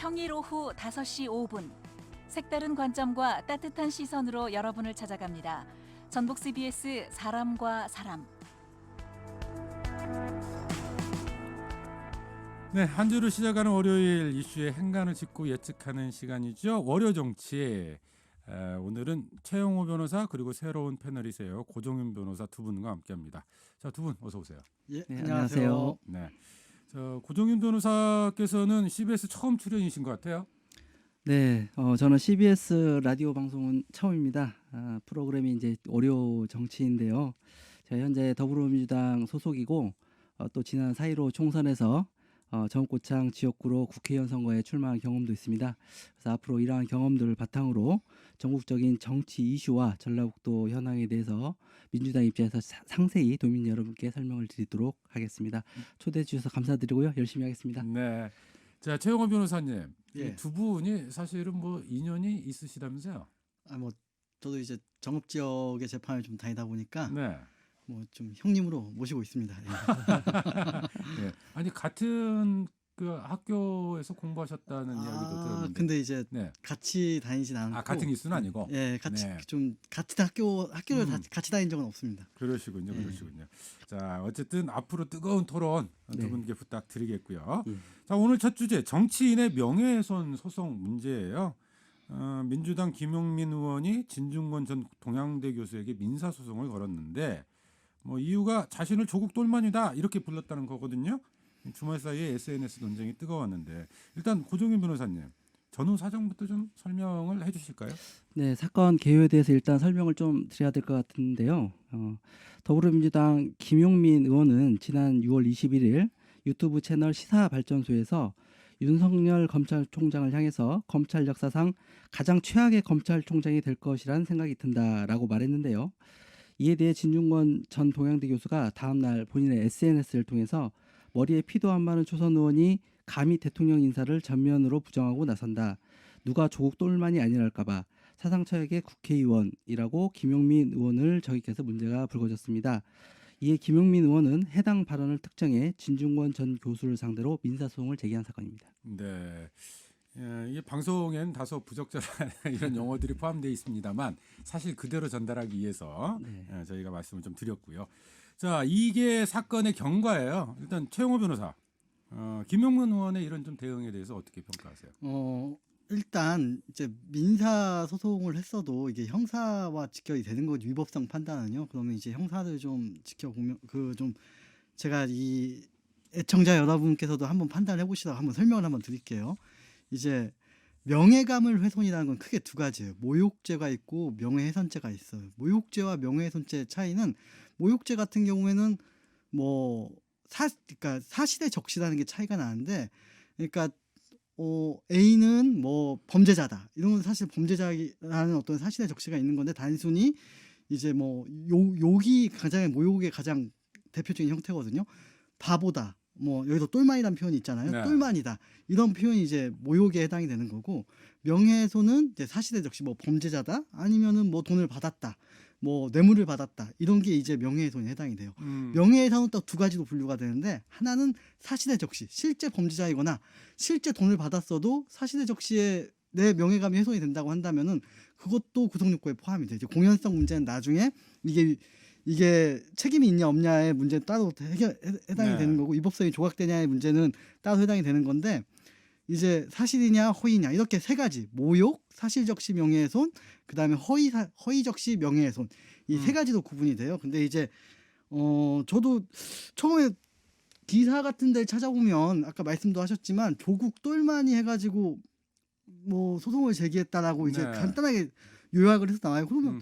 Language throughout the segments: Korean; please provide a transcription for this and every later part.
평일 오후 5시 5분 색다른 관점과 따뜻한 시선으로 여러분을 찾아갑니다. 전북 CBS 사람과 사람. 네, 한 주를 시작하는 월요일 이슈의 행간을 짚고 예측하는 시간이죠. 월요 정치. 오늘은 최영호 변호사 그리고 새로운 패널이세요. 고종윤 변호사 두 분과 함께합니다. 자, 두 분 어서 오세요. 예, 네, 안녕하세요. 네, 고종윤 변호사께서는 CBS 처음 출연이신 것 같아요. 네, 저는 CBS 라디오 방송은 처음입니다. 프로그램이 이제 월요 정치인데요. 제가 현재 더불어민주당 소속이고 또 지난 4.15 총선에서 전국고창 지역구로 국회의원 선거에 출마한 경험도 있습니다. 그래서 앞으로 이러한 경험들을 바탕으로 전국적인 정치 이슈와 전라북도 현황에 대해서 민주당 입장에서 상세히 도민 여러분께 설명을 드리도록 하겠습니다. 초대해 주셔서 감사드리고요. 열심히 하겠습니다. 네, 자 최영호 변호사님, 예. 이 두 분이 사실은 뭐 인연이 있으시다면서요? 뭐 저도 이제 정읍 지역의 재판을 좀 다니다 보니까 네. 뭐 좀 형님으로 모시고 있습니다. 예. 네. 아니 같은 그 학교에서 공부하셨다는 이야기도 들었는데. 근데 이제 네. 같이 다니진 않고. 같은 기수는 아니고. 예, 같이 네. 좀 같이 학교를 같이 다닌 적은 없습니다. 그러시군요, 예. 그러시군요. 자, 어쨌든 앞으로 뜨거운 토론 두 네. 분께 부탁드리겠고요. 예. 자, 오늘 첫 주제 정치인의 명예훼손 소송 문제예요. 민주당 김용민 의원이 진중권 전 동양대 교수에게 민사 소송을 걸었는데, 뭐 이유가 자신을 조국 똘만이다 이렇게 불렀다는 거거든요. 주말 사이에 SNS 논쟁이 뜨거웠는데, 일단 고종윤 변호사님 전후 사정부터 좀 설명을 해주실까요? 네, 사건 개요에 대해서 일단 설명을 좀 드려야 될 것 같은데요. 더불어민주당 김용민 의원은 지난 6월 21일 유튜브 채널 시사발전소에서 윤석열 검찰총장을 향해서 검찰 역사상 가장 최악의 검찰총장이 될 것이라는 생각이 든다라고 말했는데요. 이에 대해 진중권 전 동양대 교수가 다음 날 본인의 SNS를 통해서 머리에 피도 안 마른 초선 의원이 감히 대통령 인사를 전면으로 부정하고 나선다. 누가 조국 똘만이 아니랄까봐 사상 최악의 국회의원이라고 김용민 의원을 저격해서 문제가 불거졌습니다. 이에 김용민 의원은 해당 발언을 특정해 진중권 전 교수를 상대로 민사소송을 제기한 사건입니다. 네. 이게 방송엔 다소 부적절한 이런 용어들이 포함되어 있습니다만 사실 그대로 전달하기 위해서 네. 저희가 말씀을 좀 드렸고요. 자, 이게 사건의 경과예요. 일단 최영호 변호사, 김용민 의원의 이런 좀 대응에 대해서 어떻게 평가하세요? 일단 이제 민사 소송을 했어도 이게 형사와 직결이 되는 거 위법성 판단은요. 그러면 이제 형사를 좀 지켜보면 좀 제가 이 애청자 여러분께서도 한번 판단해 보시라고 한번 설명을 한번 드릴게요. 이제 명예감을 훼손이라는 건 크게 두 가지예요. 모욕죄가 있고 명예훼손죄가 있어요. 모욕죄와 명예훼손죄의 차이는 모욕죄 같은 경우에는 그러니까 사실의 적시라는 게 차이가 나는데, 그러니까 A는 뭐 범죄자다. 이런 건 사실 범죄자라는 어떤 사실의 적시가 있는 건데, 단순히 이제 뭐 욕이 모욕의 가장 대표적인 형태거든요. 바보다. 뭐 여기서 똘만이라는 표현이 있잖아요. 네. 똘만이다. 이런 표현이 이제 모욕에 해당이 되는 거고, 명예훼손은 이제 사실의 적시, 뭐 범죄자다, 아니면은 뭐 돈을 받았다, 뭐 뇌물을 받았다, 이런 게 이제 명예훼손에 해당이 돼요. 명예훼손은 딱 두 가지로 분류가 되는데, 하나는 사실의 적시, 실제 범죄자이거나 실제 돈을 받았어도 사실의 적시에 내 명예감이 훼손이 된다고 한다면은 그것도 구속요건에 포함이 되죠. 공연성 문제는 나중에 이게 책임이 있냐 없냐의 문제는 따로 해당이 네. 되는 거고, 위법성이 조각되냐의 문제는 따로 해당이 되는 건데, 이제 사실이냐 허위냐 이렇게 세 가지, 모욕, 사실적시 명예훼손, 그다음에 허위적시 명예훼손, 이 세 가지로 구분이 돼요. 근데 이제 저도 처음에 기사 같은 데를 찾아보면 아까 말씀도 하셨지만 조국 똘만이 해가지고 뭐 소송을 제기했다라고 이제 네. 간단하게 요약을 해서 나와요. 그러면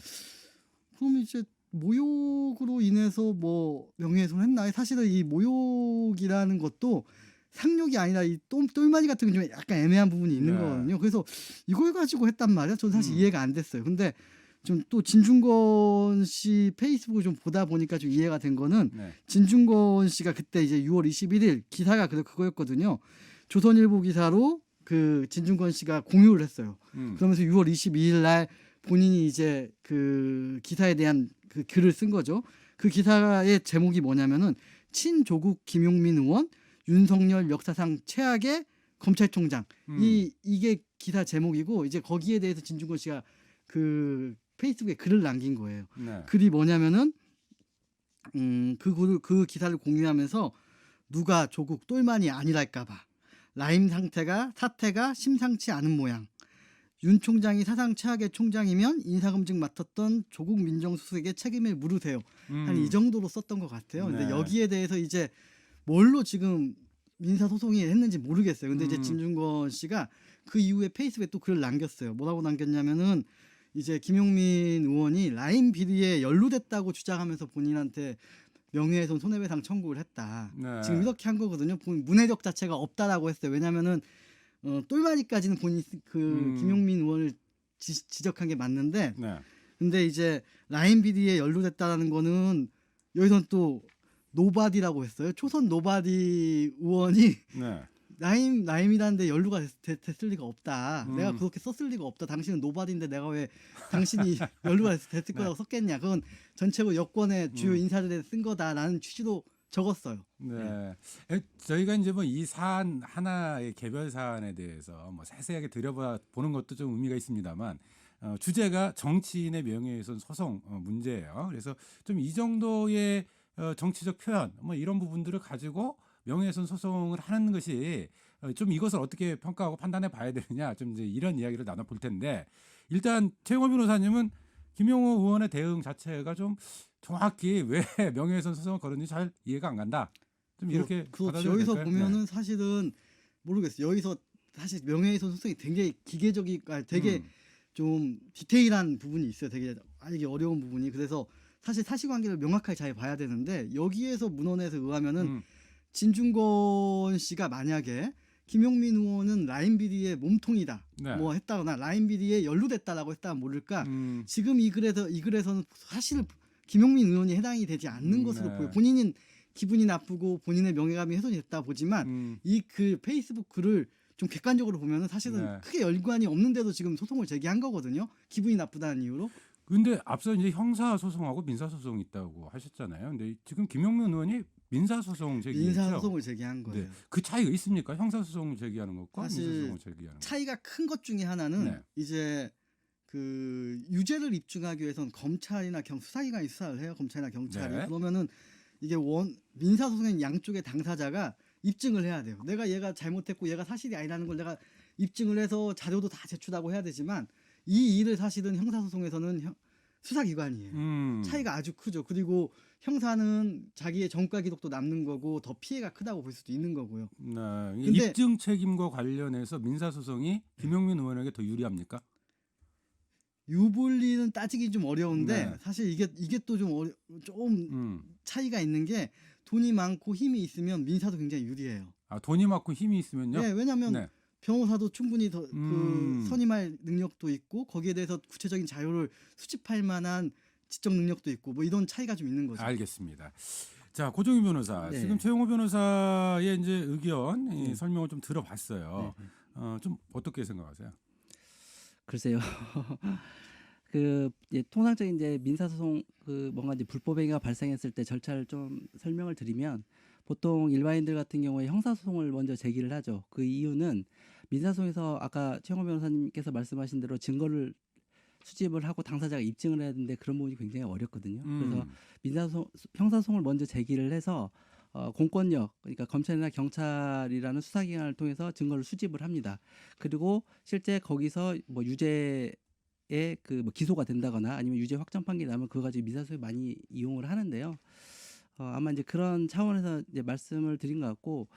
이제 모욕으로 인해서 뭐 명예훼손을 했나? 사실은 이 모욕이라는 것도 상욕이 아니라 이 똘마니 같은 건 좀 약간 애매한 부분이 있는 네. 거거든요. 그래서 이걸 가지고 했단 말이야. 저는 사실 이해가 안 됐어요. 근데 좀 또 진중권 씨 페이스북을 좀 보다 보니까 좀 이해가 된 거는, 네. 진중권 씨가 그때 이제 6월 21일 기사가 그거였거든요. 조선일보 기사로 그 진중권 씨가 공유를 했어요. 그러면서 6월 22일 날 본인이 이제 그 기사에 대한 그 글을 쓴 거죠. 그 기사의 제목이 뭐냐면은 친조국 김용민 의원 윤석열 역사상 최악의 검찰총장 이게 기사 제목이고 이제 거기에 대해서 진중권 씨가 그 페이스북에 글을 남긴 거예요. 네. 글이 뭐냐면은 그 기사를 공유하면서 누가 조국 똘만이 아니랄까봐 라임 사태가 심상치 않은 모양. 윤 총장이 사상 최악의 총장이면 인사검증 맡았던 조국 민정수석에게 책임을 물으세요. 한 이 정도로 썼던 것 같아요. 근데 네. 여기에 대해서 이제 뭘로 지금 민사 소송이 했는지 모르겠어요. 근데 이제 음. 진중권 씨가 그 이후에 페이스북에 또 글을 남겼어요. 뭐라고 남겼냐면은 이제 김용민 의원이 라임 비리에 연루됐다고 주장하면서 본인한테 명예훼손 손해배상 청구를 했다. 네. 지금 이렇게 한 거거든요. 문해력 자체가 없다라고 했어요. 왜냐하면은 똘마니까지는 본인 김용민 의원을 지적한 게 맞는데, 네. 근데 이제 라임 비리에 연루됐다라는 거는 여기선 또 노바디라고 했어요. 초선 노바디 의원이 네. 라임이라는데 연루가 됐을 리가 없다. 음. 내가 그렇게 썼을 리가 없다. 당신은 노바디인데 내가 왜 당신이 연루가 됐을 거라고 썼겠냐. 그건 전체로 여권의 주요 인사들에 쓴 거다라는 취지로 적었어요. 네. 저희가 이제 뭐 이 사안 하나의 개별 사안에 대해서 뭐 세세하게 들여보는 것도 좀 의미가 있습니다만 주제가 정치인의 명예훼손 소송 문제예요. 그래서 좀 이 정도의 정치적 표현 뭐 이런 부분들을 가지고 명예훼손 소송을 하는 것이 좀 이것을 어떻게 평가하고 판단해 봐야 되느냐 좀 이제 이런 이야기를 나눠 볼 텐데 일단 최영호 변호사님은 김용호 의원의 대응 자체가 좀 정확히 왜 명예훼손 소송을 걸었는지 잘 이해가 안 간다. 좀 이렇게 받아들여야 여기서 될까요? 보면은 사실은 모르겠어요. 여기서 사실 명예훼손 소송이 굉장히 되게 좀 디테일한 부분이 있어요. 되게 알기 어려운 부분이. 그래서 사실 사실관계를 명확하게 잘 봐야 되는데 여기에서 문헌에서 의하면은 진중권 씨가 만약에 김용민 의원은 라임 비리의 몸통이다 네. 뭐 했다거나 라임 비리에 연루됐다라고 했다면 모를까 지금 이 글에서는 사실 김용민 의원이 해당이 되지 않는 것으로 네. 보여. 본인은 기분이 나쁘고 본인의 명예감이 훼손이 됐다 보지만 이 글 페이스북 글을 좀 객관적으로 보면은 사실은 네. 크게 연관이 없는데도 지금 소송을 제기한 거거든요. 기분이 나쁘다는 이유로. 근데 앞서 이제 형사 소송하고 민사 소송이 있다고 하셨잖아요. 근데 지금 김용민 의원이 민사 소송 제기했죠. 민사 소송을 제기한 거예요. 네. 그 차이가 있습니까? 형사 소송 제기하는 것과 민사 사실 소송을 제기하는 것. 차이가 큰 것 중에 하나는 네. 이제 그 유죄를 입증하기 위해서는 검찰이나 수사기관이 수사를 해요. 검찰이나 경찰이. 네. 그러면은 이게 민사 소송인 양쪽의 당사자가 입증을 해야 돼요. 내가 얘가 잘못했고 얘가 사실이 아니라는 걸 내가 입증을 해서 자료도 다 제출하고 해야 되지만 이 일을 사실은 형사 소송에서는 수사기관이에요. 차이가 아주 크죠. 그리고 형사는 자기의 전과 기록도 남는 거고 더 피해가 크다고 볼 수도 있는 거고요. 네. 근데 입증 책임과 관련해서 민사 소송이 김용민 의원에게 더 유리합니까? 유불리는 따지기 좀 어려운데 네. 사실 이게 또 좀 차이가 있는 게 돈이 많고 힘이 있으면 민사도 굉장히 유리해요. 아, 돈이 많고 힘이 있으면요? 네, 왜냐하면 네. 변호사도 충분히 그 선임할 능력도 있고 거기에 대해서 구체적인 자료를 수집할 만한 지적 능력도 있고 뭐 이런 차이가 좀 있는 거죠. 알겠습니다. 자, 고종희 변호사. 네. 지금 최영호 변호사의 이제 의견 설명을 좀 들어봤어요. 네. 좀 어떻게 생각하세요? 글쎄요. 그 통상적인 이제 민사소송 뭔가 이제 불법 행위가 발생했을 때 절차를 좀 설명을 드리면 보통 일반인들 같은 경우에 형사소송을 먼저 제기를 하죠. 그 이유는 민사소송에서 아까 최영호 변호사님께서 말씀하신 대로 증거를 수집을 하고 당사자가 입증을 해야 되는데 그런 부분이 굉장히 어렵거든요. 그래서 형사소송을 먼저 제기를 해서 공권력, 그러니까 검찰이나 경찰이라는 수사기관을 통해서 증거를 수집을 합니다. 그리고 실제 거기서 뭐 유죄에 뭐 기소가 된다거나 아니면 유죄 확정 판결이 나면 그거 가지고 민사소송에 많이 이용을 하는데요. 아마 이제 그런 차원에서 이제 말씀을 드린 것 같고,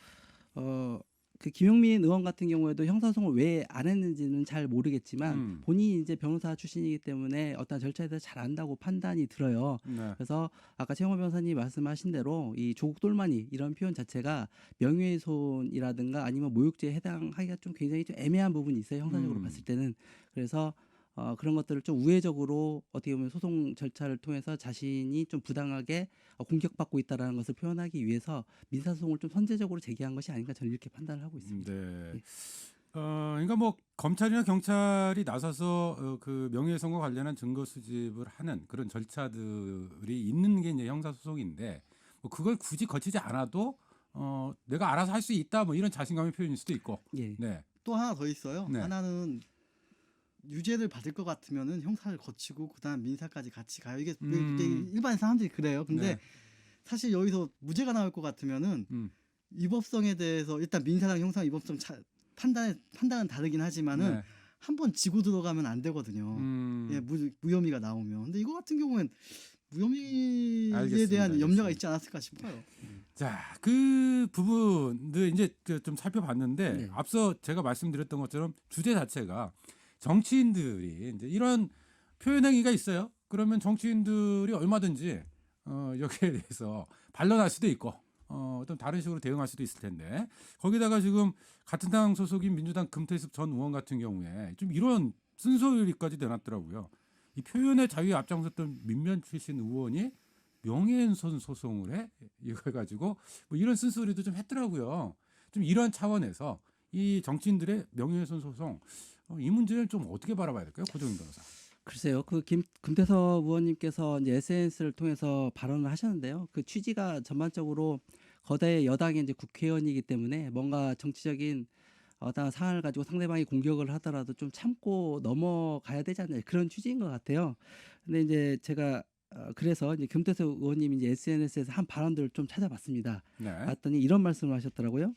그 김용민 의원 같은 경우에도 형사소송을 왜 안 했는지는 잘 모르겠지만 본인이 이제 변호사 출신이기 때문에 어떤 절차에 대해서 잘 안다고 판단이 들어요. 네. 그래서 아까 최영호 변호사님이 말씀하신 대로 이 조국 똘마니 이런 표현 자체가 명예훼손이라든가 아니면 모욕죄에 해당하기가 좀 굉장히 좀 애매한 부분이 있어요. 형사적으로 봤을 때는. 그래서 그런 것들을 좀 우회적으로 어떻게 보면 소송 절차를 통해서 자신이 좀 부당하게 공격받고 있다라는 것을 표현하기 위해서 민사소송을 좀 선제적으로 제기한 것이 아닌가 저는 이렇게 판단을 하고 있습니다. 네. 그러니까 뭐 검찰이나 경찰이 나서서 그 명예훼손과 관련한 증거 수집을 하는 그런 절차들이 있는 게 이제 형사소송인데 뭐 그걸 굳이 거치지 않아도 내가 알아서 할 수 있다 뭐 이런 자신감의 표현일 수도 있고. 예. 네. 또 하나 더 있어요. 네. 하나는 유죄를 받을 것 같으면은 형사를 거치고 그다음 민사까지 같이 가요. 이게 일반 사람들이 그래요. 근데 네. 사실 여기서 무죄가 나올 것 같으면은 위법성에 대해서 일단 민사랑 형사 위법성 판단은 다르긴 하지만은 네. 한번 지고 들어가면 안 되거든요. 예, 무혐의가 나오면. 근데 이거 같은 경우엔 무혐의에 알겠습니다. 대한 염려가 알겠습니다. 있지 않았을까 싶어요. 자, 그 부분들 이제 좀 살펴봤는데 네. 앞서 제가 말씀드렸던 것처럼 주제 자체가 정치인들이 이제 이런 표현 행위가 있어요. 그러면 정치인들이 얼마든지 여기에 대해서 반론할 수도 있고 어떤 다른 식으로 대응할 수도 있을 텐데 거기다가 지금 같은 당 소속인 민주당 금태섭 전 의원 같은 경우에 좀 이런 쓴소리까지 내놨더라고요. 이 표현의 자유에 앞장섰던 민변 출신 의원이 명예훼손 소송을 해 이걸 가지고 뭐 이런 쓴소리도 좀 했더라고요. 좀 이런 차원에서 이 정치인들의 명예훼손 소송 이 문제를 좀 어떻게 바라봐야 될까요, 고정인 변호사? 글쎄요. 그 금태섭 의원님께서 이제 SNS를 통해서 발언을 하셨는데요. 그 취지가 전반적으로 거대 여당의 이제 국회의원이기 때문에 뭔가 정치적인 어떤 사안을 가지고 상대방이 공격을 하더라도 좀 참고 넘어가야 되지 않나 그런 취지인 것 같아요. 근데 이제 제가 그래서 이제 금태섭 의원님이 이제 SNS에서 한 발언들을 좀 찾아봤습니다. 네. 봤더니 이런 말씀을 하셨더라고요.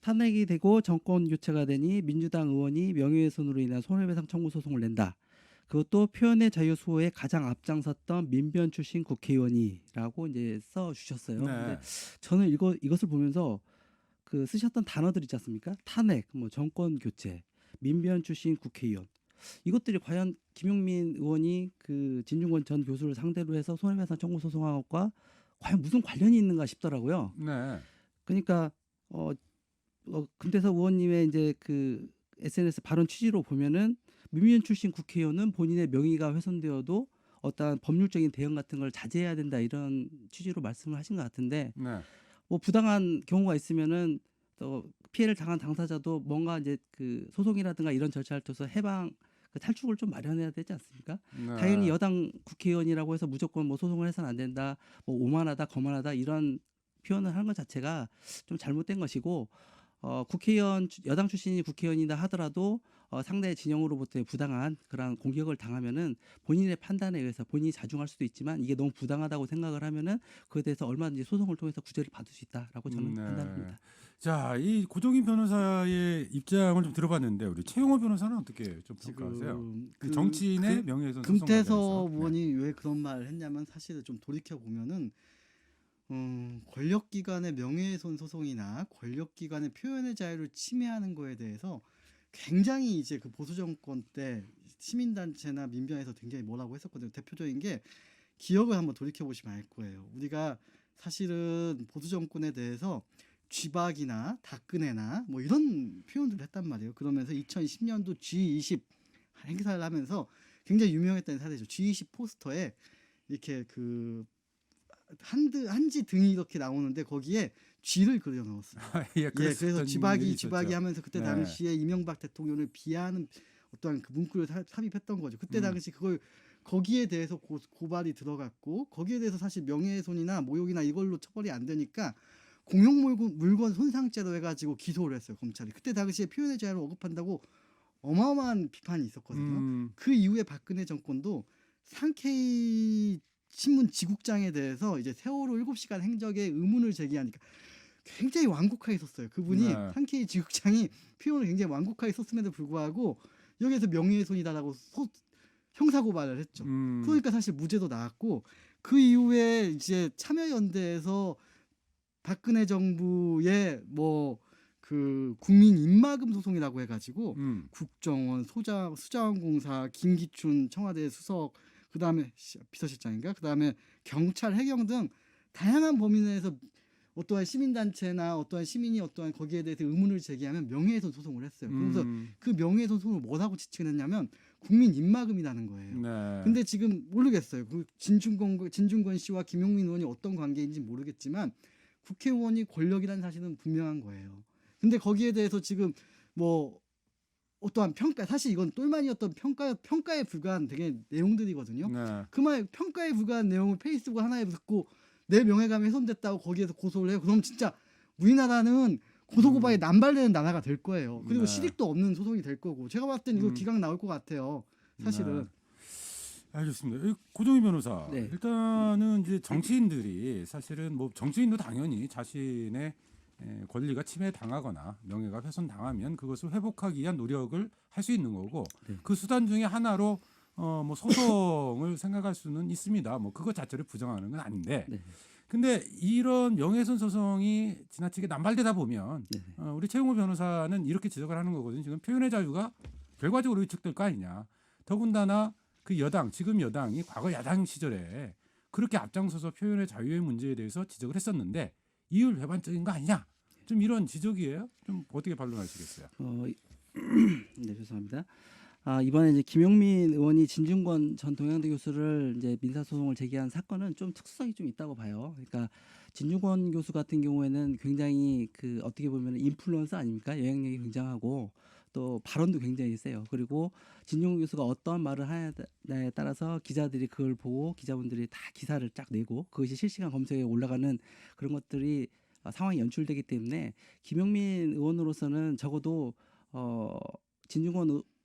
탄핵이 되고 정권 교체가 되니 민주당 의원이 명예훼손으로 인한 손해배상 청구 소송을 낸다. 그것도 표현의 자유 수호에 가장 앞장섰던 민변 출신 국회의원이라고 이제 써 주셨어요. 네. 근데 저는 이것을 보면서 그 쓰셨던 단어들 있지 않습니까? 탄핵, 뭐 정권 교체, 민변 출신 국회의원. 이것들이 과연 김용민 의원이 그 진중권 전 교수를 상대로 해서 손해배상 청구 소송한 것과 과연 무슨 관련이 있는가 싶더라고요. 네. 그러니까 금태섭 의원님의 이제 그 SNS 발언 취지로 보면은 민변 출신 국회의원은 본인의 명의가 훼손되어도 어떠한 법률적인 대응 같은 걸 자제해야 된다 이런 취지로 말씀을 하신 것 같은데 네. 뭐 부당한 경우가 있으면은 또 피해를 당한 당사자도 뭔가 이제 그 소송이라든가 이런 절차를 통해서 해방 그 탈출을 좀 마련해야 되지 않습니까? 네. 당연히 여당 국회의원이라고 해서 무조건 뭐 소송을 해서는 안 된다, 뭐 오만하다, 거만하다 이런 표현을 하는 것 자체가 좀 잘못된 것이고 국회의원 여당 출신이 국회의원이다 하더라도 상대 진영으로부터의 부당한 그런 공격을 당하면은 본인의 판단에 의해서 본인이 자중할 수도 있지만 이게 너무 부당하다고 생각을 하면은 그에 대해서 얼마든지 소송을 통해서 구제를 받을 수 있다라고 저는 네. 판단합니다. 자, 이 고종인 변호사의 입장을 좀 들어봤는데 우리 최용호 변호사는 어떻게 좀 평가하세요? 지금 그 정치인의 명예훼손 소송 금태섭 관련해서. 의원이 왜 그런 말을 했냐면 사실은 좀 돌이켜 보면은 권력기관의 명예훼손 소송이나 권력기관의 표현의 자유를 침해하는 거에 대해서 굉장히 이제 그 보수 정권 때 시민단체나 민변에서 굉장히 뭐라고 했었거든요. 대표적인 게 기억을 한번 돌이켜 보시면 알 거예요. 우리가 사실은 보수 정권에 대해서 쥐박이나 다끄네나 뭐 이런 표현들을 했단 말이에요. 그러면서 2010년도 G20 행사를 하면서 굉장히 유명했던 사례죠. G20 포스터에 이렇게 그 한지 등이 이렇게 나오는데 거기에 쥐를 그려 넣었어요. 예, 그래서 쥐박이 있었죠. 하면서 그때 네. 당시에 이명박 대통령을 비하하는 어떠한 그 문구를 삽입했던 거죠. 그때 당시 그걸 거기에 대해서 고발이 들어갔고 거기에 대해서 사실 명예훼손이나 모욕이나 이걸로 처벌이 안 되니까 공용 물건 손상죄로 해가지고 기소를 했어요, 검찰이. 그때 당시에 표현의 자유를 억압한다고 어마어마한 비판이 있었거든요. 그 이후에 박근혜 정권도 상케이 신문 지국장에 대해서 이제 세월호 7시간 행적에 의문을 제기하니까 굉장히 완곡하게 썼어요. 그분이 네. 상케이 지국장이 표현을 굉장히 완곡하게 썼음에도 불구하고 여기에서 명예훼손이다라고 형사고발을 했죠. 그러니까 사실 무죄도 나왔고 그 이후에 이제 참여연대에서 박근혜 정부의 뭐 그 국민 입막음 소송이라고 해가지고 국정원, 수자원공사, 김기춘 청와대 수석, 그 다음에 비서실장인가, 그 다음에 경찰, 해경 등 다양한 범위 내에서 어떠한 시민단체나 어떠한 시민이 어떠한 거기에 대해서 의문을 제기하면 명예훼손 소송을 했어요. 그래서 그 명예훼손 소송을 뭐라고 지칭을 했냐면 국민 입막음이라는 거예요. 네. 근데 지금 모르겠어요. 그 진중권 씨와 김용민 의원이 어떤 관계인지 모르겠지만 국회의원이 권력이라는 사실은 분명한 거예요. 근데 거기에 대해서 지금 뭐 어떠한 평가, 사실 이건 똘마니였던 평가에 불과한 되게 내용들이거든요. 네. 그 말 평가에 불과한 내용을 페이스북 하나에 듣고 내 명예감이 훼손됐다고 거기에서 고소를 해요. 그럼 진짜 우리나라는 고소고발이 남발되는 나라가 될 거예요. 그리고 네. 실익도 없는 소송이 될 거고 제가 봤을 때는 이거 음. 기각 나올 것 같아요. 사실은. 네. 알겠습니다. 고종희 변호사. 네. 일단은 이제 정치인들이 사실은 뭐 정치인도 당연히 자신의 권리가 침해당하거나 명예가 훼손당하면 그것을 회복하기 위한 노력을 할 수 있는 거고 네. 그 수단 중에 하나로 뭐 소송을 생각할 수는 있습니다. 뭐 그것 자체를 부정하는 건 아닌데. 네. 근데 이런 명예훼손 소송이 지나치게 남발되다 보면 네. 우리 최용호 변호사는 이렇게 지적을 하는 거거든요. 지금 표현의 자유가 결과적으로 위축될 거 아니냐. 더군다나 그 여당, 지금 여당이 과거 야당 시절에 그렇게 앞장서서 표현의 자유의 문제에 대해서 지적을 했었는데 이율 배반적인 거 아니냐. 좀 이런 지적이에요. 좀 어떻게 반론하시겠어요? 네, 죄송합니다. 이번에 이제 김용민 의원이 진중권 전 동양대 교수를 이제 민사소송을 제기한 사건은 좀 특수성이 좀 있다고 봐요. 그러니까 진중권 교수 같은 경우에는 굉장히 그 어떻게 보면 인플루언서 아닙니까? 영향력이 굉장하고 또 발언도 굉장히 세요. 그리고 진중권 교수가 어떤 말을 하냐에 따라서 기자들이 그걸 보고 기자분들이 다 기사를 쫙 내고 그것이 실시간 검색에 올라가는 그런 것들이 상황이 연출되기 때문에 김용민 의원으로서는 적어도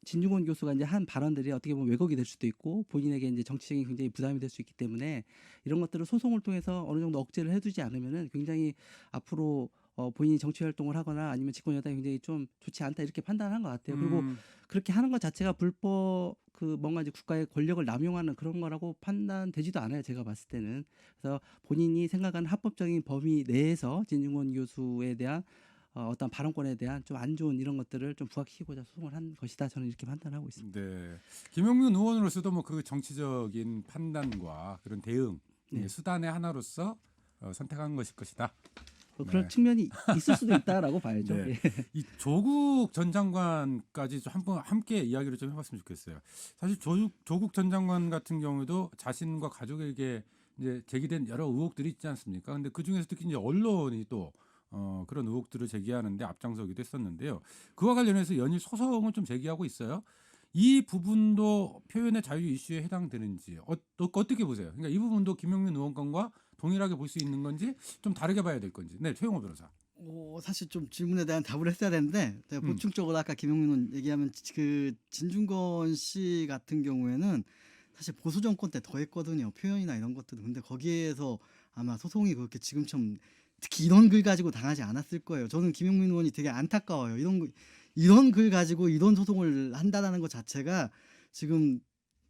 진중권 교수가 이제 한 발언들이 어떻게 보면 왜곡이 될 수도 있고 본인에게 이제 정치적인 굉장히 부담이 될 수 있기 때문에 이런 것들을 소송을 통해서 어느 정도 억제를 해두지 않으면은 굉장히 앞으로 본인이 정치 활동을 하거나 아니면 집권 여당이 굉장히 좀 좋지 않다 이렇게 판단한 것 같아요. 그리고 그렇게 하는 것 자체가 불법 그 뭔가 이제 국가의 권력을 남용하는 그런 거라고 판단되지도 않아요. 제가 봤을 때는. 그래서 본인이 생각하는 합법적인 범위 내에서 진중권 교수에 대한 어떤 발언권에 대한 좀 안 좋은 이런 것들을 좀 부각시키고자 소송을 한 것이다. 저는 이렇게 판단하고 있습니다. 네. 김용민 의원으로서도 뭐 그 정치적인 판단과 그런 대응 네. 수단의 하나로서 선택한 것일 것이다. 그런 네. 측면이 있을 수도 있다라고 봐야죠. 네. 예. 이 조국 전 장관까지 좀 한번 함께 이야기를 좀 해봤으면 좋겠어요. 사실 조국 전 장관 같은 경우도 자신과 가족에게 이제 제기된 여러 의혹들이 있지 않습니까? 근데 그 중에서 특히 이제 언론이 또 그런 의혹들을 제기하는데 앞장서기도 했었는데요. 그와 관련해서 연일 소송을 좀 제기하고 있어요. 이 부분도 표현의 자유 이슈에 해당되는지 어떻게 보세요? 그러니까 이 부분도 김용민 의원 건과 동일하게 볼 수 있는 건지 좀 다르게 봐야 될 건지. 네, 최용호 변호사. 사실 좀 질문에 대한 답을 했어야 되는데 제가 보충적으로 아까 김용민 의원 얘기하면 그 진중권 씨 같은 경우에는 사실 보수 정권 때 더 했거든요. 표현이나 이런 것들은. 근데 거기에서 아마 소송이 그렇게 지금처럼 특히 이런 글 가지고 당하지 않았을 거예요. 저는 김용민 의원이 되게 안타까워요. 이런 글 가지고 이런 소송을 한다는 것 자체가 지금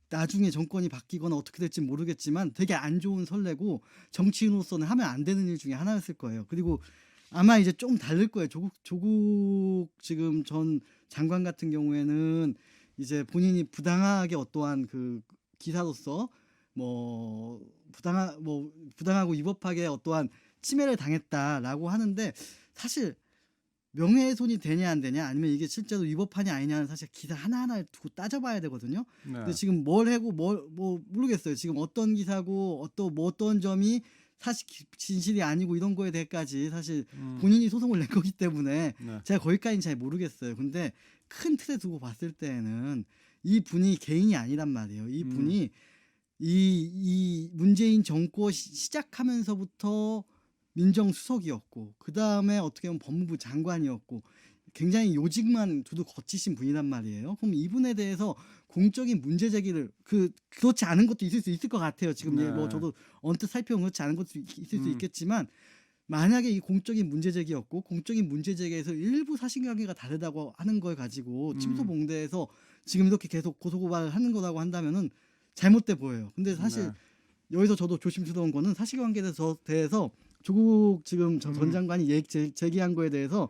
나중에 정권이 바뀌거나 어떻게 될지 모르겠지만 되게 안 좋은 선례고 정치인으로서는 하면 안 되는 일 중에 하나였을 거예요. 그리고 아마 이제 좀 다를 거예요. 조국 지금 전 장관 같은 경우에는 이제 본인이 부당하게 어떠한 그 기사로서 부당하고 위법하게 어떠한 침해를 당했다라고 하는데 사실 명예훼손이 되냐 안 되냐 아니면 이게 실제로 위법하냐 아니냐는 사실 기사 하나하나를 두고 따져봐야 되거든요. 네. 근데 지금 뭘 하고 모르겠어요. 지금 어떤 기사고 어떤 점이 사실 진실이 아니고 이런 거에 대해까지 사실 본인이 소송을 낸 거기 때문에 네. 제가 거기까지는 잘 모르겠어요. 근데 큰 틀에 두고 봤을 때는 이 분이 개인이 아니란 말이에요. 이 분이 이 문재인 정권 시작하면서부터 민정수석이었고 그 다음에 어떻게 보면 법무부 장관이었고 굉장히 요직만 두루 거치신 분이란 말이에요. 그럼 이분에 대해서 공적인 문제 제기를 그렇지 않은 것도 있을 수 있을 것 같아요. 지금 네. 뭐 저도 언뜻 살펴보면 그렇지 않은 것도 있을 수 있겠지만 만약에 이 공적인 문제 제기였고 공적인 문제 제기에서 일부 사실관계가 다르다고 하는 걸 가지고 침소봉대해서 지금 이렇게 계속 고소고발을 하는 거라고 한다면은 잘못돼 보여요. 근데 사실 여기서 저도 조심스러운 거는 사실관계에 대해서 조국 지금 전 장관이 제기한 거에 대해서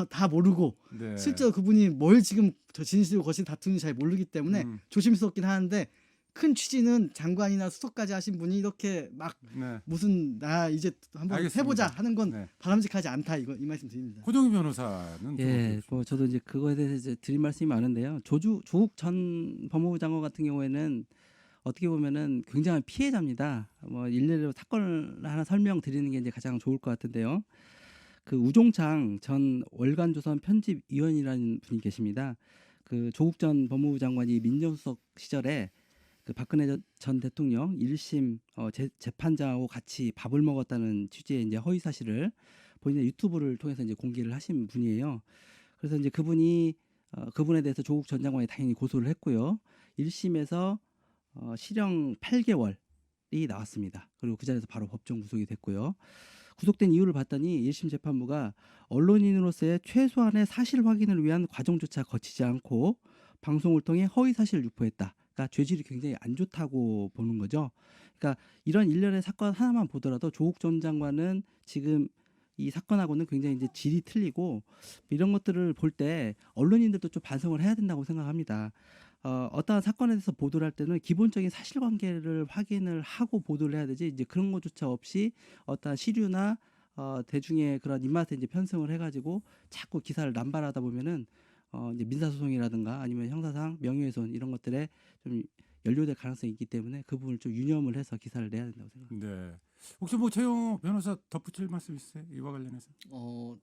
다 모르고 네. 실제로 그분이 뭘 지금 저 진실을 거짓 다투는지 잘 모르기 때문에 조심스럽긴 하는데 큰 취지는 장관이나 수석까지 하신 분이 이렇게 막 네. 무슨 나 이제 한번 알겠습니다. 해보자 하는 건 네. 바람직하지 않다 이 말씀 드립니다. 고종희 변호사는 예, 뭐 저도 이제 그거에 대해서 이제 드릴 말씀이 많은데요. 조국 전 법무부 장관 같은 경우에는 어떻게 보면은 굉장한 피해자입니다. 뭐 일례로 사건을 하나 설명드리는 게 이제 가장 좋을 것 같은데요. 그 우종창 전 월간조선 편집위원이라는 분이 계십니다. 그 조국 전 법무부 장관이 민정수석 시절에 그 박근혜 전 대통령 1심 재판장하고 같이 밥을 먹었다는 취지의 이제 허위 사실을 본인의 유튜브를 통해서 이제 공개를 하신 분이에요. 그래서 이제 그분이 그분에 대해서 조국 전 장관이 당연히 고소를 했고요. 1심에서 실형 8개월이 나왔습니다. 그리고 그 자리에서 바로 법정 구속이 됐고요. 구속된 이유를 봤더니 1심 재판부가 언론인으로서의 최소한의 사실 확인을 위한 과정조차 거치지 않고 방송을 통해 허위 사실을 유포했다. 그러니까 죄질이 굉장히 안 좋다고 보는 거죠. 그러니까 이런 일련의 사건 하나만 보더라도 조국 전 장관은 지금 이 사건하고는 굉장히 이제 질이 틀리고 이런 것들을 볼 때 언론인들도 좀 반성을 해야 된다고 생각합니다. 어떠한 사건에 대해서 보도를 할 때는 기본적인 사실관계를 확인을 하고 보도를 해야 되지 이제 그런 것조차 없이 어떠한 시류나 대중의 그런 입맛에 이제 편승을 해가지고 자꾸 기사를 남발하다 보면은 이제 민사소송이라든가 아니면 형사상 명예훼손 이런 것들에 좀 연루될 가능성이 있기 때문에 그 부분을 좀 유념을 해서 기사를 내야 된다고 생각합니다. 네. 혹시 뭐 최용 변호사 덧붙일 말씀 있으세요? 이와 관련해서?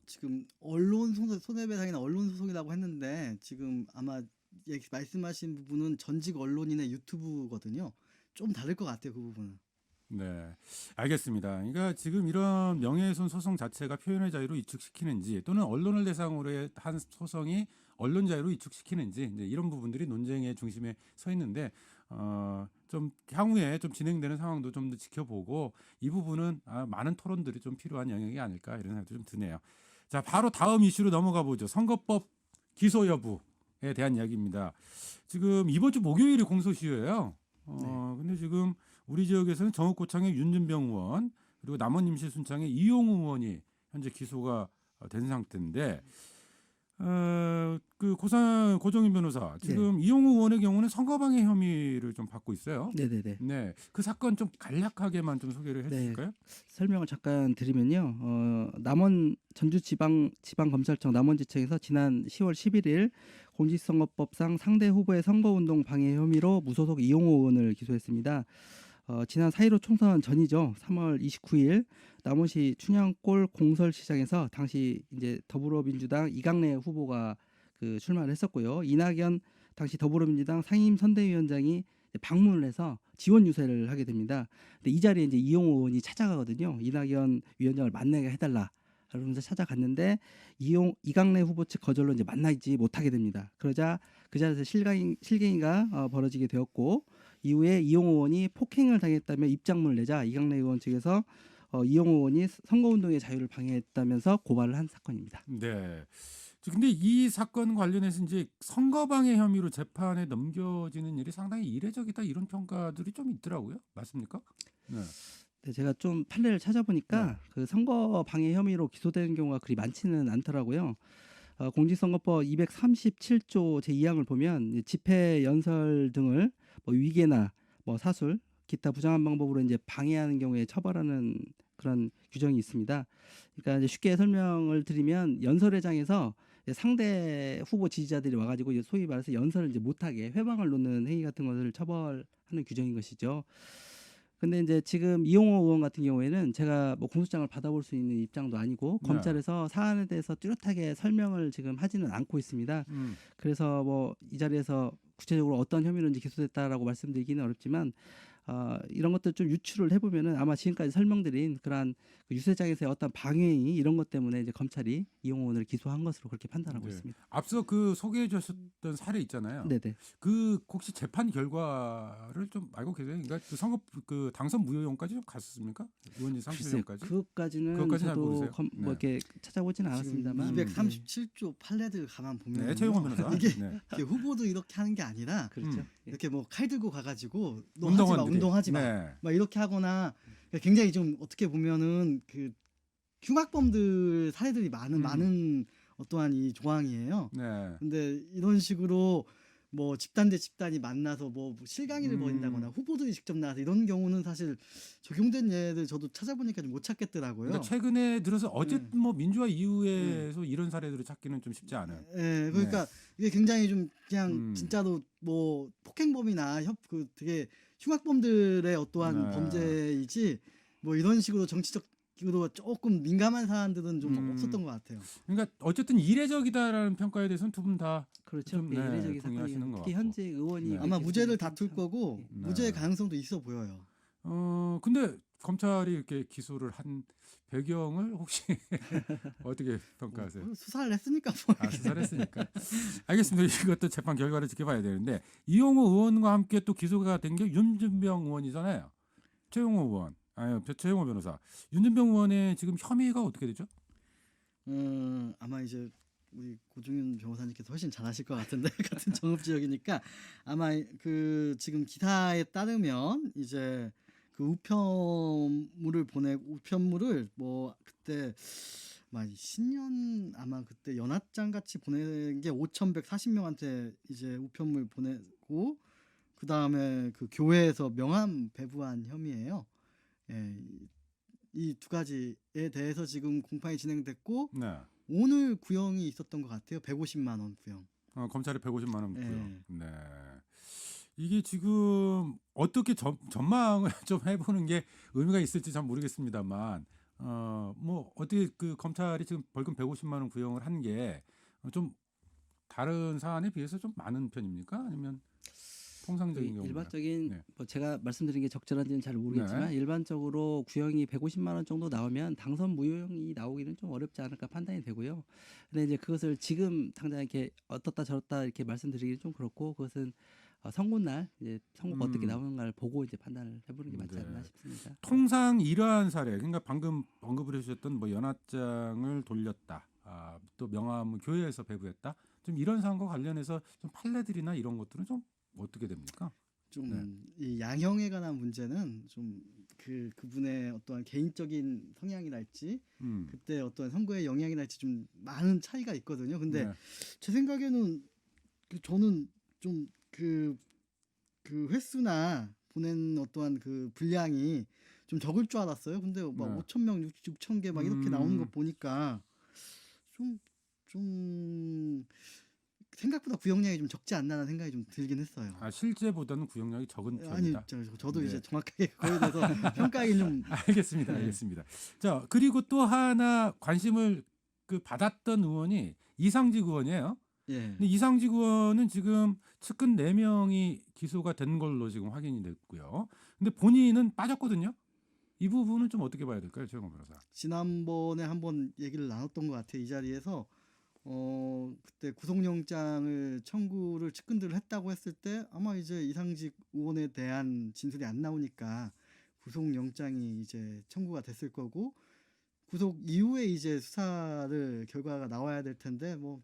지금 언론 손해배상이나 언론 소송이라고 했는데 지금 아마 말씀하신 부분은 전직 언론인의 유튜브거든요. 좀 다를 것 같아요, 그 부분은. 네, 알겠습니다. 그러니까 지금 이런 명예훼손 소송 자체가 표현의 자유로 위축시키는지 또는 언론을 대상으로 한 소송이 언론 자유로 위축시키는지 이제 이런 부분들이 논쟁의 중심에 서 있는데 좀 향후에 좀 진행되는 상황도 좀 더 지켜보고 이 부분은 많은 토론들이 좀 필요한 영역이 아닐까 이런 생각도 좀 드네요. 자, 바로 다음 이슈로 넘어가 보죠. 선거법 기소 여부에 대한 이야기입니다. 지금 이번 주 목요일이 공소시효예요. 근데 지금 우리 지역에서는 정읍고창의 윤준병 의원 그리고 남원 임시 순창의 이용우 의원이 현재 기소가 된 상태인데 그 고정인 변호사 지금 이용우 의원의 경우는 선거방해 혐의를 좀 받고 있어요. 네네네. 네, 그 사건 좀 간략하게만 좀 소개를 해주실까요? 설명을 잠깐 드리면요. 남원 전주지방검찰청 남원지청에서 지난 10월 11일 공직선거법상 상대 후보의 선거운동 방해 혐의로 무소속 이용호 의원을 기소했습니다. 지난 4.15 총선 전이죠. 3월 29일 남원시 춘향골 공설시장에서 당시 이제 더불어민주당 이강래 후보가 그 출마를 했었고요. 이낙연 당시 더불어민주당 상임선대위원장이 방문을 해서 지원 유세를 하게 됩니다. 근데 이 자리에 이제 이용호 의원이 찾아가거든요. 이낙연 위원장을 만나게 해달라. 그러면서 찾아갔는데 이강래 후보 측 거절로 이제 만나지 못하게 됩니다. 그러자 그 자리에서 실갱이가 벌어지게 되었고 이후에 이용호 의원이 폭행을 당했다며 입장문을 내자 이강래 의원 측에서 이용호 의원이 선거운동의 자유를 방해했다면서 고발을 한 사건입니다. 네. 근데 이 사건 관련해서 이제 선거방해 혐의로 재판에 넘겨지는 일이 상당히 이례적이다 이런 평가들이 좀 있더라고요. 맞습니까? 네. 네, 제가 좀 판례를 찾아보니까 그 선거 방해 혐의로 기소되는 경우가 그리 많지는 않더라고요. 공직선거법 237조 제2항을 보면 집회 연설 등을 뭐 위계나 뭐 사술, 기타 부당한 방법으로 이제 방해하는 경우에 처벌하는 그런 규정이 있습니다. 그러니까 이제 쉽게 설명을 드리면 연설회장에서 상대 후보 지지자들이 와가지고 이제 소위 말해서 연설을 이제 못하게 회방을 놓는 행위 같은 것을 처벌하는 규정인 것이죠. 근데 이제 지금 이용호 의원 같은 경우에는 제가 뭐 공소장을 받아볼 수 있는 입장도 아니고 검찰에서 사안에 대해서 뚜렷하게 설명을 지금 하지는 않고 있습니다. 그래서 뭐 이 자리에서 구체적으로 어떤 혐의로인지 기소됐다라고 말씀드리기는 어렵지만 이런 것들 좀 유추를 해보면은 아마 지금까지 설명드린 그러한 그 유세장에서의 어떤 방해이 이런 것 때문에 이제 검찰이 이용호 의원을 기소한 것으로 그렇게 판단하고 네. 있습니다. 앞서 그 소개해 주셨던 사례 있잖아요. 네네. 그 혹시 재판 결과를 좀 알고 계세요? 그러니까 그 선거 그 당선 무효형까지 좀 갔었습니까? 의원님 글쎄요, 상실형까지? 그것까지는 그것까지 잘 저도 모르세요? 뭐 이렇게 찾아보지는 않았습니다만 237조 판례들 가만 보면 네, 최용원 변호사. 이게 네. 후보도 이렇게 하는 게 아니라 그렇죠. 예. 이렇게 뭐 칼 들고 가가지고 너 하지 마, 운동하지 마, 네. 막 이렇게 하거나 굉장히 좀 어떻게 보면은 그 흉악범들 사례들이 많은 어떠한 이 조항이에요. 네. 근데 이런 식으로 뭐 집단 대 집단이 만나서 뭐 실강의를 벌인다거나 후보들이 직접 나와서 이런 경우는 사실 적용된 예를 저도 찾아보니까 좀 못 찾겠더라고요. 그러니까 최근에 들어서 어쨌든 뭐 민주화 이후에서 이런 사례들을 찾기는 좀 쉽지 않은. 예, 그러니까 이게 굉장히 좀 그냥 진짜로 뭐 폭행범이나 그 되게 흉악범들의 어떠한 범죄이지 뭐 이런 식으로 정치적으로 조금 민감한 사안들은 좀 없었던 것 같아요. 그러니까 어쨌든 이례적이다라는 평가에 대해서는 두 분 다 그렇죠. 좀, 네, 이례적인 동의하시는 사건이 것 특히 같고. 현재 의원이 네. 아마 무죄를 다툴 거고 네. 무죄의 가능성도 있어 보여요. 근데 검찰이 이렇게 기소를 한 배경을 혹시 어떻게 평가하세요? 수사를 했으니까 뭐. 아, 수사를 했으니까. 알겠습니다. 이것도 재판 결과를 지켜봐야 되는데 이용호 의원과 함께 또 기소가 된 게 윤준병 의원이잖아요. 최용호 의원. 아니, 최용호 변호사. 윤준병 의원의 지금 혐의가 어떻게 되죠? 아마 이제 우리 고종윤 변호사님께서 훨씬 잘하실 것 같은데 같은 정읍 지역이니까 아마 그 지금 기사에 따르면 이제 그 우편물을 뭐 그때 막 신년 아마 그때 연합장 같이 보낸 게 5,140명한테 이제 우편물 보내고 그 다음에 그 교회에서 명함 배부한 혐의예요. 예, 이 두 가지에 대해서 지금 공판이 진행됐고 네. 오늘 구형이 있었던 것 같아요. 150만 원 구형. 검찰이 150만 원 네. 구형. 네. 이게 지금 어떻게 전망을 좀 해보는 게 의미가 있을지 잘 모르겠습니다만, 뭐 어떻게 그 검찰이 지금 벌금 150만 원 구형을 한 게 좀 다른 사안에 비해서 좀 많은 편입니까? 아니면 통상적인 경우? 일반적인 네. 뭐 제가 말씀드린 게 적절한지는 잘 모르겠지만 네. 일반적으로 구형이 150만 원 정도 나오면 당선 무효형이 나오기는 좀 어렵지 않을까 판단이 되고요. 근데 이제 그것을 지금 당장 이렇게 어떻다 저렇다 이렇게 말씀드리기는 좀 그렇고 그것은 선고날 이제 선고가 어떻게 나오는가를 보고 이제 판단을 해보는 게 맞지 네. 않나 싶습니다. 통상 이러한 사례, 그러니까 방금 언급을 해주셨던 뭐 연합장을 돌렸다, 또 명함을 교회에서 배부했다, 좀 이런 사안과 관련해서 좀 판례들이나 이런 것들은 좀 어떻게 됩니까? 좀 이 양형에 관한 문제는 좀 그분의 어떠한 개인적인 성향이랄지 그때 어떤 선거에 영향이 날지 좀 많은 차이가 있거든요. 근데 네. 제 생각에는 저는 좀 그 횟수나 보낸 어떠한 그 분량이 좀 적을 줄 알았어요. 근데 막 네. 5천 명, 6천 개 막 이렇게 나오는 거 보니까 좀 생각보다 구형량이 좀 적지 않나라는 생각이 좀 들긴 했어요. 실제보다는 구형량이 적은 아니, 편이다. 저도 네. 이제 정확하게 그거에 대해서 평가하기 좀 알겠습니다. 네. 알겠습니다. 자, 그리고 또 하나 관심을 받았던 의원이 이상직 의원이에요. 예. 근데 이상직 의원은 지금 측근 4명이 기소가 된 걸로 지금 확인이 됐고요. 근데 본인은 빠졌거든요. 이 부분은 좀 어떻게 봐야 될까요, 최영호 변호사? 지난번에 한번 얘기를 나눴던 것 같아요. 이 자리에서 그때 구속영장을 청구를 측근들을 했다고 했을 때 아마 이제 이상직 의원에 대한 진술이 안 나오니까 구속영장이 이제 청구가 됐을 거고 구속 이후에 이제 수사를 결과가 나와야 될 텐데 뭐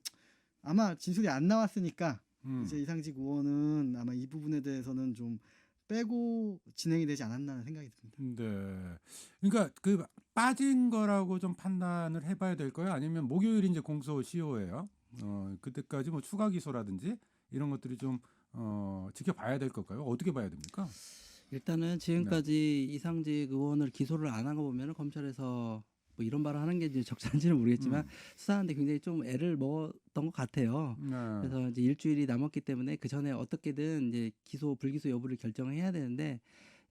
아마 진술이 안 나왔으니까 이제 이상직 의원은 아마 이 부분에 대해서는 좀 빼고 진행이 되지 않았나 생각이 듭니다. 네. 그러니까 그 빠진 거라고 좀 판단을 해봐야 될 거예요. 아니면 목요일 이제 공소 시효예요. 그때까지 뭐 추가 기소라든지 이런 것들이 좀 지켜봐야 될 걸까요? 어떻게 봐야 됩니까? 일단은 지금까지 이상직 의원을 기소를 안 한 거 보면은 검찰에서 뭐 이런 말을 하는 게 이제 적절한지는 모르겠지만 수사하는데 굉장히 좀 애를 먹었던 것 같아요. 네. 그래서 이제 일주일이 남았기 때문에 그 전에 어떻게든 이제 기소 불기소 여부를 결정해야 되는데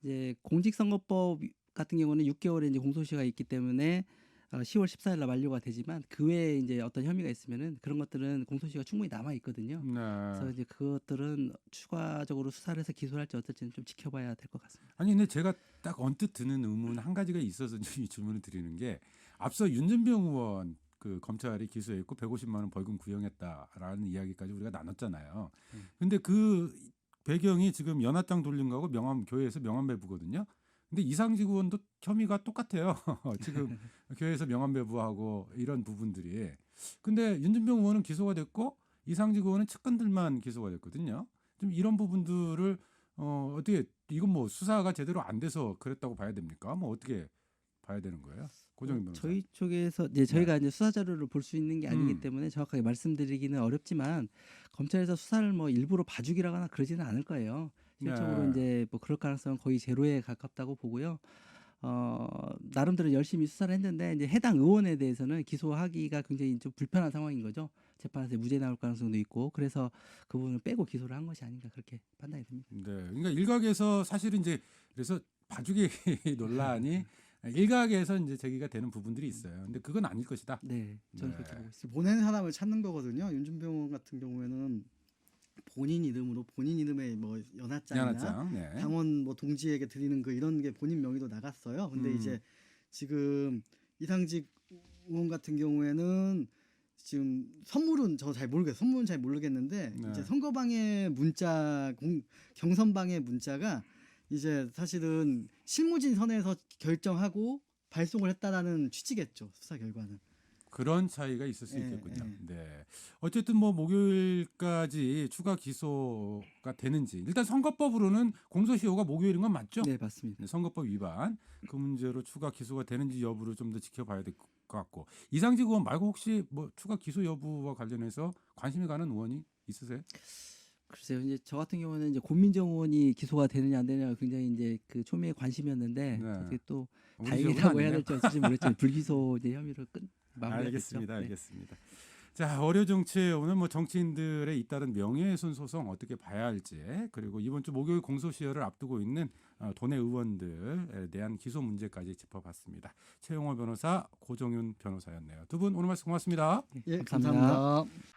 이제 공직선거법 같은 경우는 6개월의 이제 공소시효가 있기 때문에 10월 14일 날 만료가 되지만 그 외에 이제 어떤 혐의가 있으면은 그런 것들은 공소시효가 충분히 남아 있거든요. 그래서 이제 그것들은 추가적으로 수사를 해서 기소를 할지 어떨지는 좀 지켜봐야 될 것 같습니다. 아니 근데 제가 딱 언뜻 드는 의문 한 가지가 있어서 이 질문을 드리는 게 앞서 윤준병 의원 그 검찰이 기소했고 150만 원 벌금 구형했다라는 이야기까지 우리가 나눴잖아요. 근데 그 배경이 지금 연합장 돌린 거하고 교회에서 명함 배부거든요. 근데 이상직 의원도 혐의가 똑같아요. 지금 교회에서 명함 배부하고 이런 부분들이. 근데 윤준병 의원은 기소가 됐고 이상직 의원은 측근들만 기소가 됐거든요. 좀 이런 부분들을 어떻게 이건 뭐 수사가 제대로 안 돼서 그랬다고 봐야 됩니까? 뭐 어떻게 봐야 되는 거예요? 고정인 변호사. 저희 쪽에서 이제 저희가 이제 수사 자료를 볼 수 있는 게 아니기 때문에 정확하게 말씀드리기는 어렵지만 검찰에서 수사를 뭐 일부러 봐주기라거나 그러지는 않을 거예요. 실적으로 네. 이제 뭐 그럴 가능성은 거의 제로에 가깝다고 보고요. 나름대로 열심히 수사를 했는데 이제 해당 의원에 대해서는 기소하기가 굉장히 좀 불편한 상황인 거죠. 재판에서 무죄 나올 가능성도 있고 그래서 그 부분을 빼고 기소를 한 것이 아닌가 그렇게 판단이 됩니다. 네, 그러니까 일각에서 사실은 이제 그래서 봐주기 논란이 일각에서 이제 제기가 되는 부분들이 있어요. 근데 그건 아닐 것이다. 네, 저는 네. 그렇게 보고 있습니다. 보낸 사람을 찾는 거거든요. 윤준병 같은 경우에는 본인 이름으로 본인 이름의 뭐 연합장이나 연합장. 네. 당원 뭐 동지에게 드리는 거 이런 게 본인 명의로 나갔어요. 근데 이제 지금 이상직 의원 같은 경우에는 지금 선물은 저 잘 모르겠어요. 선물은 잘 모르겠는데 네. 이제 선거방해 문자 경선방해 문자가 이제 사실은 실무진 선에서 결정하고 발송을 했다라는 취지겠죠. 수사 결과는. 그런 차이가 있을 수 예, 있겠군요. 예. 네. 어쨌든 뭐 목요일까지 추가 기소가 되는지 일단 선거법으로는 공소시효가 목요일인 건 맞죠? 네, 맞습니다. 네, 선거법 위반 그 문제로 추가 기소가 되는지 여부를 좀 더 지켜봐야 될 것 같고 이상직 의원 말고 혹시 뭐 추가 기소 여부와 관련해서 관심이 가는 의원이 있으세요? 글쎄요, 이제 저 같은 경우는 이제 고민정 의원이 기소가 되느냐 안 되느냐 굉장히 이제 그 초미의 관심이었는데 네. 어떻게 또 우리 다행이라고 지역은 해야 아니네요. 될지 어쩔지 모르겠지만 불기소 이제 혐의로 마무리가 알겠습니다. 됐죠. 네. 알겠습니다. 자, 월요 정치 오늘 뭐 정치인들의 잇따른 명예훼손 소송 어떻게 봐야 할지 그리고 이번 주 목요일 공소시효를 앞두고 있는 도내 의원들에 대한 기소 문제까지 짚어봤습니다. 최용호 변호사, 고정윤 변호사였네요. 두 분 오늘 말씀 고맙습니다. 예, 감사합니다. 감사합니다.